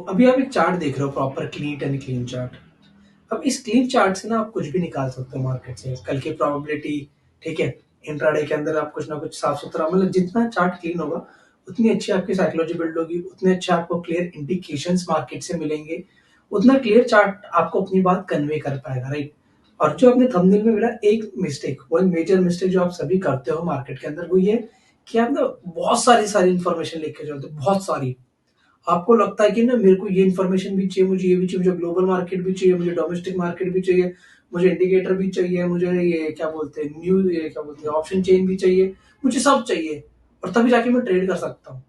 अभी आप एक चार्ट देख रहे हो, proper clean and clean chart. अब इस क्लीन चार्ट से ना आप कुछ भी निकाल सकते हो मार्केट से, कल की प्रोबेबिलिटी, ठीक है। इंट्राडे के अंदर आप कुछ ना कुछ साफ सुथरा, मतलब जितना चार्ट क्लीन होगा उतनी अच्छी आपकी साइकोलॉजी बिल्ड होगी, उतने अच्छे आपको क्लियर इंडिकेशंस मार्केट से मिलेंगे, उतना क्लियर चार्ट आपको अपनी बात कन्वे कर पाएगा, राइट। और जो अपने थंबनेल में मिला एक मिस्टेक, वो मेजर मिस्टेक जो आप सभी करते हो मार्केट के अंदर, वो ये कि आप ना बहुत सारी सारी इन्फॉर्मेशन लेके चलते हो, बहुत सारी। आपको लगता है कि ना मेरे को ये इन्फॉर्मेशन भी चाहिए, मुझे ये भी चाहिए, मुझे ग्लोबल मार्केट भी चाहिए, मुझे डोमेस्टिक मार्केट भी चाहिए, मुझे इंडिकेटर भी चाहिए, मुझे ये क्या बोलते हैं न्यूज, ये क्या बोलते हैं ऑप्शन चेन भी चाहिए, मुझे सब चाहिए, और तभी जाके मैं ट्रेड कर सकता हूँ।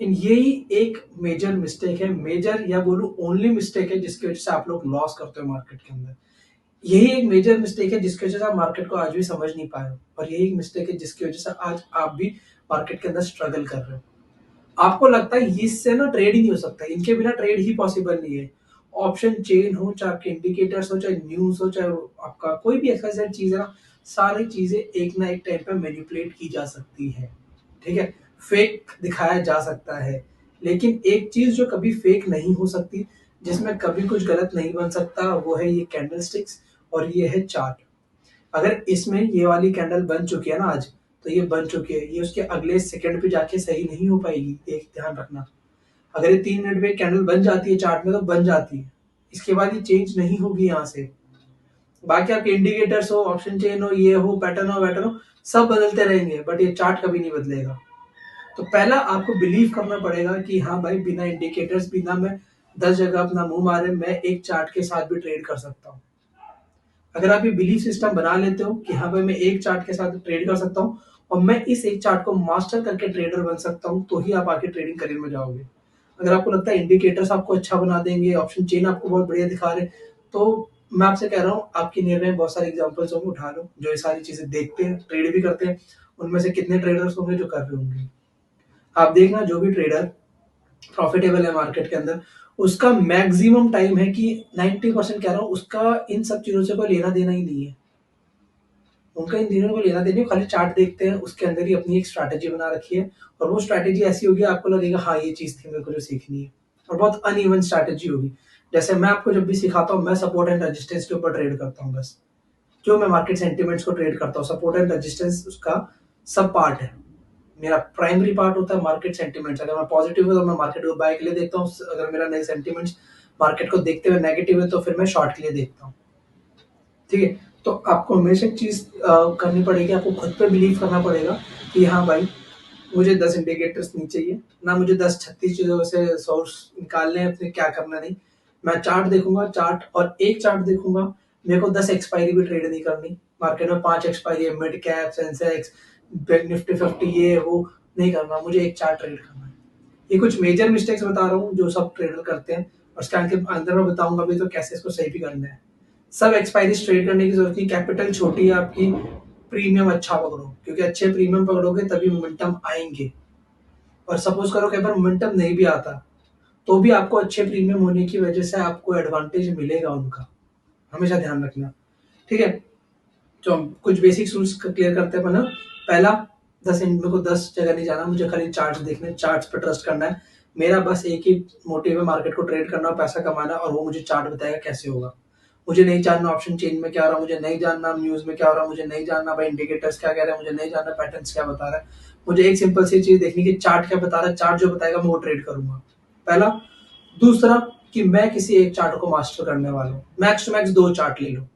एंड यही एक मेजर मिस्टेक है, मेजर या बोलूं ओनली मिस्टेक है जिसकी वजह से आप लोग लॉस करते हो मार्केट के अंदर। यही एक मेजर मिस्टेक है जिसकी वजह से आप मार्केट को आज भी समझ नहीं पाए हो, और यही एक मिस्टेक है जिसकी वजह से आज आप भी मार्केट के अंदर स्ट्रगल कर रहे हो। आपको लगता है इससे ना ट्रेड ही नहीं हो सकता, इनके बिना ट्रेड ही पॉसिबल नहीं है। ऑप्शन चेन हो, चाहे आपके इंडिकेटर्स हो, चाहे न्यूज हो, चाहे आपका कोई भी एक्सवाइजेड चीज है ना, सारी चीजें एक ना एक टाइम पे मैनिपुलेट की जा सकती है, ठीक है। फेक दिखाया जा सकता है, लेकिन एक चीज जो कभी फेक नहीं हो सकती, जिसमें कभी कुछ गलत नहीं बन सकता, वो है ये कैंडलस्टिक्स और ये है चार्ट। अगर इसमें ये वाली कैंडल बन चुकी है ना आज, तो ये बन चुकी है, ये उसके अगले सेकंड पे जाके सही नहीं हो पाएगी, एक ध्यान रखना। अगर ये 3 मिनट में कैंडल बन जाती है चार्ट में तो बन जाती है, इसके बाद ये चेंज नहीं होगी यहाँ से। बाकी आपके इंडिकेटर्स हो, ऑप्शन चेन हो, ये हो, पैटर्न हो, वैटर्न हो, सब बदलते रहेंगे, बट ये चार्ट कभी नहीं बदलेगा। तो पहला आपको बिलीव करना पड़ेगा कि हाँ भाई, बिना इंडिकेटर्स, बिना मैं 10 जगह अपना मुंह मारे, मैं एक चार्ट के साथ भी ट्रेड कर सकता हूँ। अगर आप ये बिलीफ सिस्टम बना लेते हो कि हाँ भाई मैं एक चार्ट के साथ ट्रेड कर सकता हूँ और मैं इस एक चार्ट को मास्टर करके ट्रेडर बन सकता हूँ, तो ही आप आगे ट्रेडिंग करियर में जाओगे। अगर आपको लगता है इंडिकेटर्स आपको अच्छा बना देंगे, ऑप्शन चेन आपको बहुत बढ़िया दिखा रहे, तो मैं आपसे कह रहा हूँ आपकी नियर में बहुत सारे एग्जांपल्स होंगे, उठा लो, जो ये सारी चीजें देखते हैं, ट्रेड भी करते हैं, उनमें से कितने ट्रेडर्स होंगे जो कर रहे होंगे। आप देखना, जो भी ट्रेडर प्रॉफिटेबल है मार्केट के अंदर, उसका मैक्सिमम टाइम है कि 90% कह रहा हूँ, उसका इन सब चीजों से कोई लेना देना ही नहीं है। उनका इन तीनों को लेना देना है, खाली चार्ट देखते हैं, उसके अंदर ही अपनी एक स्ट्रैटेजी बना रखी है, और वो स्ट्रैटेजी ऐसी होगी आपको लगेगा हाँ ये चीज थी मेरे को जो सीखनी है, और बहुत अनइवन स्ट्रैटेजी होगी। जैसे मैं आपको जब भी सिखाता हूँ, मैं सपोर्ट एंड रेजिस्टेंस के ऊपर ट्रेड करता हूँ बस। जो मैं मार्केट सेंटिमेंट्स को ट्रेड करता हूँ, सपोर्ट एंड रेजिस्टेंस उसका सब पार्ट है। मेरा प्राइमरी पार्ट होता है मार्केट सेंटिमेंट्स। अगर मैं पॉजिटिव हूँ तो मैं मार्केट को बाय के लिए देखता हूँ, अगर मेरा नए सेंटिमेंट्स मार्केट को देखते हुए नेगेटिव है तो फिर मैं शॉर्ट के लिए देखता हूँ, ठीक है। तो आपको हमेशा एक चीज करनी पड़ेगी, आपको खुद पे बिलीव करना पड़ेगा कि हाँ भाई, मुझे 10 इंडिकेटर्स नहीं चाहिए ना, मुझे 10-36 चीजों से सोर्स निकालने हैं अपने, क्या करना नहीं। मैं चार्ट देखूंगा, चार्ट और एक चार्ट देखूंगा, मेरे को 10 एक्सपायरी भी ट्रेड नहीं करनी। मार्केट में 5 एक्सपायरी है, मिड कैप, सेंसेक्स, निफ्टी 50, ये वो नहीं करना, मुझे एक चार्ट ट्रेड करना है। ये कुछ मेजर मिस्टेक्स बता रहा हूँ जो सब ट्रेडर करते हैं, और उसके अंदर मैं बताऊंगा भी तो कैसे इसको सही भी करना है। सब एक्सपायरी ट्रेड करने की जरूरत नहीं, कैपिटल छोटी है आपकी, प्रीमियम अच्छा पकड़ो, क्योंकि अच्छे प्रीमियम पकड़ोगे तभी मोमेंटम आएंगे। और सपोज करो कई बार मोमेंटम नहीं भी आता, तो भी आपको अच्छे प्रीमियम होने की वजह से आपको एडवांटेज मिलेगा उनका, हमेशा ध्यान रखना, ठीक है। तो हम कुछ बेसिक रूल्स क्लियर करते हैं अपना। पहला, 10 मेरे को 10 जगह नहीं जाना, मुझे खाली चार्ट देखने, चार्ट्स पे ट्रस्ट करना है। मेरा बस एक ही मोटिव है, मार्केट को ट्रेड करना और पैसा कमाना, और वो मुझे चार्ट बताएगा कैसे होगा। मुझे नहीं जानना ऑप्शन चेंज में क्या हो रहा है, मुझे नहीं जानना न्यूज में क्या हो रहा है, मुझे नहीं जानना भाई इंडिकेटर्स क्या कह रहे हैं, मुझे नहीं जानना पैटर्न्स क्या बता रहा है। मुझे एक सिंपल सी चीज देखनी कि चार्ट क्या बता रहा है, चार्ट जो बताएगा मैं वो ट्रेड करूंगा, पहला। दूसरा, कि मैं किसी एक चार्ट को मास्टर करने वाला हूँ, मैक्स टू मैक्स 2 चार्ट ले लो,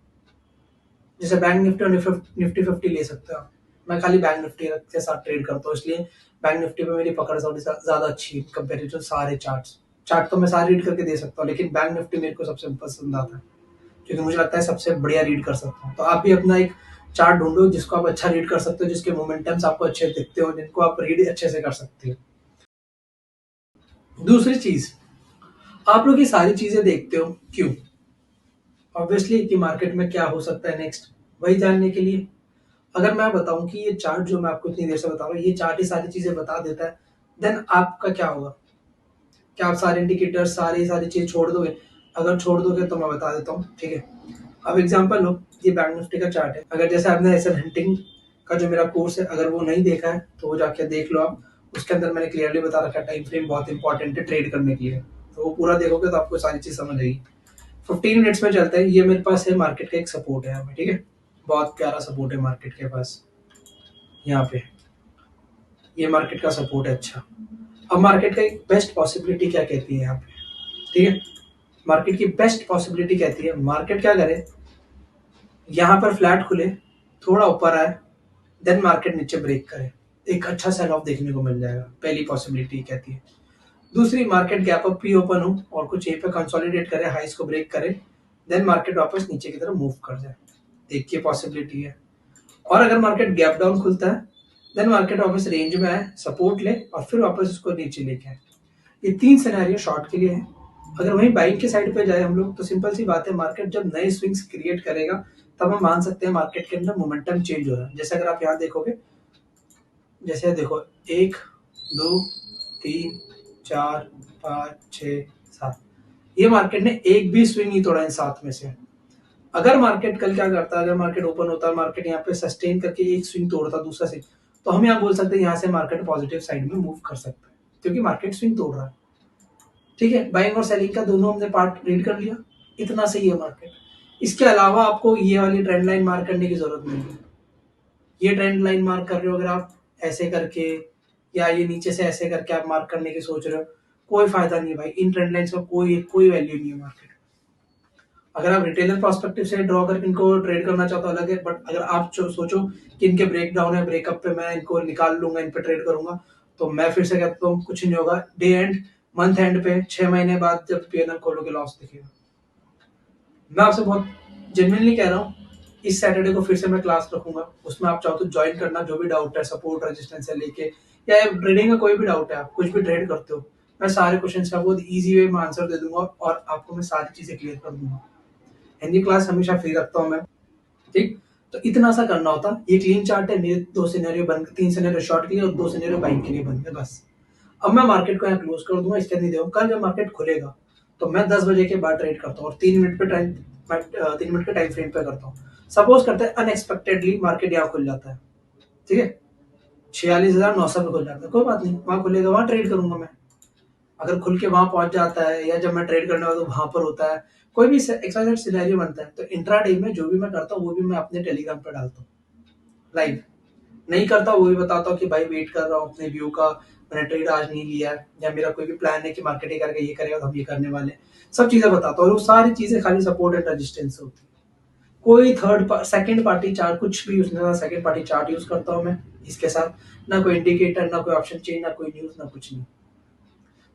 जैसे बैंक निफ्टी और निफ्टी 50 ले सकते हो आप। मैं खाली बैंक निफ्टी के साथ ट्रेड करता हूँ, इसलिए बैंक निफ्टी पे मेरी पकड़ थोड़ी ज्यादा अच्छी है कंपेरेटिव सारे चार्ट्स। चार्ट तो मैं सारे रीड करके दे सकता हूँ, लेकिन बैंक निफ्टी मेरे को सबसे पसंद आता है, क्योंकि मुझे लगता है सबसे बढ़िया रीड कर सकता हूँ। तो आप भी अपना एक चार्ट ढूंढो जिसको आप अच्छा रीड कर सकते हो, जिसके मोमेंटम्स आपको अच्छे दिखते हो, जिनको आप रीड अच्छे से कर सकते हो। दूसरी चीज, आप लोग ये सारी चीजें देखते हो क्यों? ऑब्वियसली कि मार्केट में क्या हो सकता है नेक्स्ट, वही जानने के लिए। अगर मैं बताऊं कि ये चार्ट जो मैं आपको इतनी देर से बता रहा हूँ, ये चार्ट ही सारी चीजें बता देता है, देन आपका क्या होगा? क्या आप सारे इंडिकेटर सारी सारी चीज छोड़ दोगे? अगर छोड़ दोगे तो मैं बता देता हूँ, ठीक है। अब एग्जांपल लो, ये बैंक निफ्टी का चार्ट है। अगर जैसे आपने एसएल हंटिंग का जो मेरा कोर्स है, अगर वो नहीं देखा है तो वो जाके देख लो आप। उसके अंदर मैंने क्लियरली बता रखा है टाइम फ्रेम बहुत इंपॉर्टेंट है ट्रेड करने के लिए। है, वो पूरा देखोगे तो आपको सारी चीज समझ आएगी। 15 मिनट्स में चलता है। ये मेरे पास है मार्केट का एक सपोर्ट है यहाँ पे, ठीक है, बहुत प्यारा सपोर्ट है मार्केट के पास यहाँ पे। ये मार्केट का सपोर्ट है। अच्छा, अब मार्केट का एक बेस्ट पॉसिबिलिटी क्या कहती है यहाँ पे, ठीक है, मार्केट की बेस्ट पॉसिबिलिटी कहती है मार्केट क्या करे, यहाँ पर फ्लैट खुले, थोड़ा ऊपर आए, देन मार्केट नीचे ब्रेक करे, एक अच्छा सेल ऑफ देखने को मिल जाएगा, पहली पॉसिबिलिटी कहती है। दूसरी, मार्केट गैप अप भी ओपन हो और कुछ यहीं पे कंसोलिडेट करे, हाइस को ब्रेक करे, देन मार्केट वापस नीचे की तरफ मूव कर जाए, एक ये पॉसिबिलिटी है। और अगर मार्केट गैप डाउन खुलता है, देन मार्केट वापस रेंज में आए, सपोर्ट ले और फिर वापस इसको नीचे लेके आए। ये 3 सिनेरियो शॉर्ट के लिए है। अगर वहीं बाइंग के साइड पे जाए हम लोग, तो सिंपल सी बात है, मार्केट जब नए स्विंग्स क्रिएट करेगा तब हम मान सकते हैं मार्केट के अंदर मोमेंटम चेंज हो रहा है। जैसे अगर आप यहाँ देखोगे, जैसे देखो 1 2 3 4 5 6 7, ये मार्केट ने एक भी स्विंग नहीं तोड़ा इन 7 में से। अगर मार्केट कल क्या करता है, अगर मार्केट ओपन होता है, मार्केट यहाँ पे सस्टेन करके एक स्विंग तोड़ता, दूसरा स्विंग, तो हम यहाँ बोल सकते हैं यहाँ से मार्केट पॉजिटिव साइड में मूव कर सकता है, क्योंकि मार्केट स्विंग तोड़ रहा है। ठीक है, बाइंग और सेलिंग का दोनों हमने पार्ट रीड कर लिया, इतना सही है मार्केट। इसके अलावा आपको ये वाली ट्रेंड लाइन मार्क करने की जरूरत नहीं है। ये ट्रेंड लाइन मार्क कर रहे हो अगर आप ऐसे करके, या ये नीचे से ऐसे करके आप मार्क करने की सोच रहे हो, कोई फायदा नहीं भाई, इन ट्रेंड लाइन्स का कोई वैल्यू नहीं है मार्केट। अगर आप रिटेलर प्रोस्पेक्टिव से ड्रॉ करके इनको ट्रेड करना चाहते हो अलग है, बट अगर आप सोचो कि इनके ब्रेक डाउन है, ब्रेकअप पे मैं इनको निकाल लूंगा, इन पे ट्रेड करूंगा, तो मैं फिर से कहता हूँ कुछ नहीं होगा। डे एंड, मंथ एंड पे 6 महीने बाद जब पीएनएल खोलोगे लॉस दिखेगा। मैं आपसे बहुत जेन्युइनली कह रहा हूँ, इस सैटरडे को फिर से मैं क्लास रखूंगा, उसमें आप चाहो तो ज्वाइन करना। जो भी डाउट है सपोर्ट रेजिस्टेंस से लेके, या ट्रेडिंग का कोई भी डाउट है, आप कुछ भी ट्रेड करते हो, मैं सारे क्वेश्चन का बहुत इजी वे में आंसर दे दूंगा और आपको मैं सारी चीजें क्लियर कर दूंगा। हिंदी क्लास हमेशा फ्री रखता हूँ मैं, ठीक। तो इतना सा करना होता। ये क्लीन चार्ट है, मेरे 2 सिनेरियो बन गए, 3 सिनेरियो शॉर्ट के लिए और 2 सिनेरियो बाइंग के लिए बन गए बस। अब मैं मार्केट को यहाँ क्लोज कर दूंगा, इसके नहीं देखो, कल जब मार्केट खुलेगा तो मैं 10 बजे के बाद ट्रेड करता हूँ और 3 मिनट पे टाइम, 3 मिनट के टाइम फ्रेम पे करता हूँ। सपोज करते हैं अनएक्सपेक्टेडली मार्केट यहाँ खुल जाता है, ठीक है, 46,900 पे खुल जाता है, कोई बात नहीं, वहां खुलेगा, वहां ट्रेड करूंगा मैं। अगर खुल के वहां पहुंच जाता है, या जब मैं ट्रेड करने वाला तो वहां पर होता है, कोई भी एक्सवाइजेड सिनेरियो बनता है, तो इंट्राडे में जो भी मैं करता हूँ वो भी मैं अपने टेलीग्राम पे डालता हूँ लाइव। नहीं करता वो भी बताता हूँ कि भाई वेट कर रहा हूँ अपने व्यू का, मैंने ट्रेड आज नहीं लिया है, या मेरा कोई भी प्लान है कि मार्केट ये करके ये करेगा तो हम ये करने वाले हैं, सब चीजें बताता हूँ। और वो सारी चीजें खाली सपोर्ट एंड रेजिस्टेंस होती है। कोई सेकंड पार्टी चार्ट कुछ भी उसने, सेकंड पार्टी चार्ट यूज करता हूँ मैं इसके साथ, ना कोई इंडिकेटर, ना कोई ऑप्शन चेंज, ना कोई न्यूज, ना कुछ नहीं।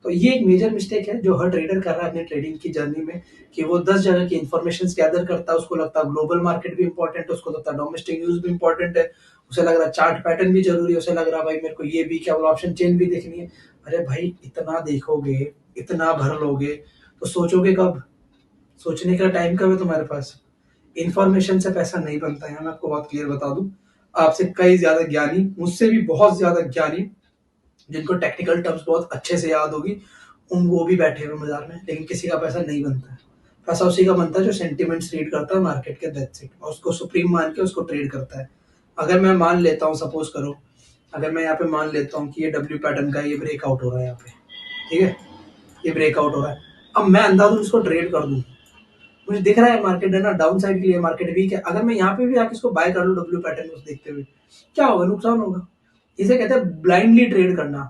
तो ये एक मेजर मिस्टेक है जो हर ट्रेडर कर रहा है अपने ट्रेडिंग की जर्नी में, कि वो 10 जगह की इन्फॉर्मेशन गैदर करता है, उसको लगता है ग्लोबल मार्केट भी इंपॉर्टेंट है, उसको लगता है डोमेस्टिक न्यूज भी इंपॉर्टेंट है, उसे लग रहा है चार्ट पैटर्न भी जरूरी है, उसे लग रहा है भाई मेरे को ये भी क्या बोला ऑप्शन चेंज भी देखनी है। अरे भाई इतना देखोगे, इतना भर लोगे, तो सोचोगे कब? सोचने का टाइम कब है तुम्हारे पास? इन्फॉर्मेशन से पैसा नहीं बनता है, मैं आपको बहुत क्लियर बता दूं। आपसे कई ज्यादा ज्ञानी, मुझसे भी बहुत ज्यादा ज्ञानी, जिनको टेक्निकल टर्म्स बहुत अच्छे से याद होगी, उन वो भी बैठे हुए बाजार में, लेकिन किसी का पैसा नहीं बनता है। पैसा उसी का बनता है जो सेंटिमेंट्स रीड करता है मार्केट के, दैट्स इट, और उसको सुप्रीम मान के उसको ट्रेड करता है। अगर मैं मान लेता हूँ, सपोज करो, अगर मैं यहाँ पे मान लेता हूँ कि ये डब्ल्यू पैटर्न का ये ब्रेकआउट हो रहा है यहाँ पे, ठीक है, ये ब्रेकआउट हो रहा है, अब मैं अंदाजन उसको ट्रेड कर दूं, मुझे दिख रहा है मार्केट है ना डाउन साइड के लिए, मार्केट वीक है, अगर मैं यहाँ पे भी आके इसको बाय कर लूं डब्ल्यू पैटर्न को देखते हुए, क्या होगा? नुकसान होगा। इसे कहते हैं ब्लाइंडली ट्रेड करना।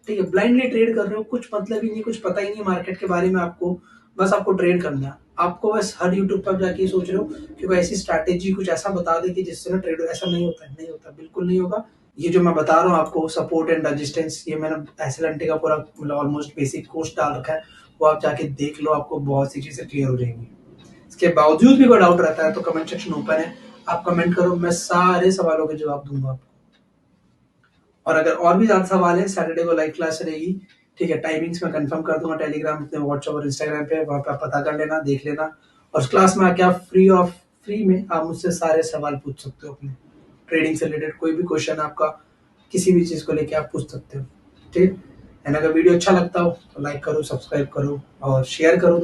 ठीक है, ब्लाइंडली ट्रेड कर रहे हो, कुछ मतलब ही नहीं, कुछ पता ही नहीं मार्केट के बारे में आपको, बस आपको ट्रेड करना है। आपको बस हर यूट्यूब पर जाके सोच रहे हो कि कोई ऐसी स्ट्रैटेजी कुछ ऐसा बता दे कि जिससे ना ट्रेड, ऐसा नहीं होता है, नहीं होता, बिल्कुल नहीं होगा। ये जो मैं बता रहा हूँ आपको सपोर्ट एंड रेजिस्टेंस, ये मैंने एसएलएनटी का पूरा मतलब ऑलमोस्ट बेसिक कोर्स डाल रखा है, वो आप जाके देख लो, आपको बहुत सी चीजें क्लियर हो जाएंगी। इसके बावजूद भी कोई डाउट रहता है तो कमेंट सेक्शन ओपन है, आप कमेंट करो, मैं सारे सवालों के जवाब दूंगा आपको। और अगर और भी ज्यादा सवाल है, सैटरडे को लाइव क्लास रहेगी, ठीक है, टाइमिंग्स मैं कंफर्म कर दूंगा टेलीग्राम पे, व्हाट्सएप और इंस्टाग्राम पे, वहां पे आप पता कर लेना, देख लेना। और उस क्लास में आके आप फ्री में आप मुझसे सारे सवाल पूछ सकते हो, अपने ट्रेडिंग से रिलेटेड कोई भी क्वेश्चन आपका, किसी भी चीज को लेके आप पूछ सकते हो, ठीक। एंड अगर वीडियो अच्छा लगता हो तो लाइक करो, सब्सक्राइब करो और शेयर करो।